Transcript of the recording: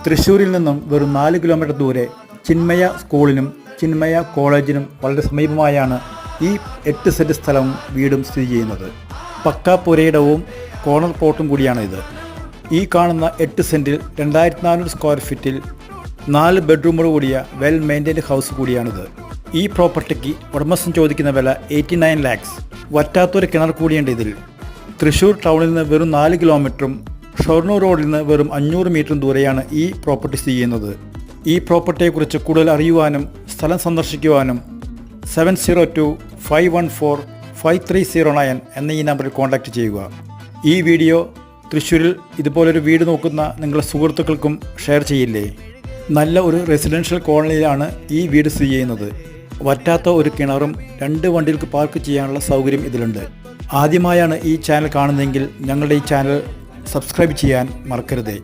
തൃശ്ശൂരിൽ നിന്നും വെറും 4 കിലോമീറ്റർ ദൂരെ ചിന്മയ സ്കൂളിനും ചിന്മയ കോളേജിനും വളരെ സമീപമായാണ് ഈ 8 സെൻറ്റ് സ്ഥലവും വീടും സ്ഥിതി ചെയ്യുന്നത്. പക്കാ പുരയിടവും കോർണർ പ്ലോട്ടും കൂടിയാണ് ഇത്. ഈ കാണുന്ന 8 സെൻറ്റിൽ 2400 സ്ക്വയർ ഫീറ്റിൽ 4 ബെഡ്റൂമോട് കൂടിയ വെൽ മെയിൻറ്റൈൻഡ് ഹൗസ് കൂടിയാണിത്. ഈ പ്രോപ്പർട്ടിക്ക് ഉടമസ്ഥൻ ചോദിക്കുന്ന വില 89 lakhs. വറ്റാത്തൊരു കിണർ കൂടിയുണ്ട് ഇതിൽ. തൃശ്ശൂർ ടൗണിൽ നിന്ന് വെറും 4 കിലോമീറ്ററും ഷൊർണൂർ റോഡിൽ നിന്ന് വെറും 500 മീറ്ററും ദൂരെയാണ് ഈ പ്രോപ്പർട്ടി സ്ഥിതി ചെയ്യുന്നത്. ഈ പ്രോപ്പർട്ടിയെക്കുറിച്ച് കൂടുതൽ അറിയുവാനും സ്ഥലം സന്ദർശിക്കുവാനും 7025145309 എന്ന ഈ നമ്പറിൽ കോൺടാക്റ്റ് ചെയ്യുക. ഈ വീഡിയോ തൃശ്ശൂരിൽ ഇതുപോലൊരു വീട് നോക്കുന്ന നിങ്ങളുടെ സുഹൃത്തുക്കൾക്കും ഷെയർ ചെയ്യില്ലേ? നല്ല ഒരു റെസിഡൻഷ്യൽ കോളനിയിലാണ് ഈ വീട് സ്ഥിതി ചെയ്യുന്നത്. വറ്റാത്ത ഒരു കിണറും 2 വണ്ടികൾക്ക് പാർക്ക് ചെയ്യാനുള്ള സൗകര്യം ഇതിലുണ്ട്. ആദ്യമായാണ് ഈ ചാനൽ കാണുന്നതെങ്കിൽ ഞങ്ങളുടെ ഈ ചാനൽ സബ്സ്ക്രൈബ് ചെയ്യാൻ മറക്കരുതേ.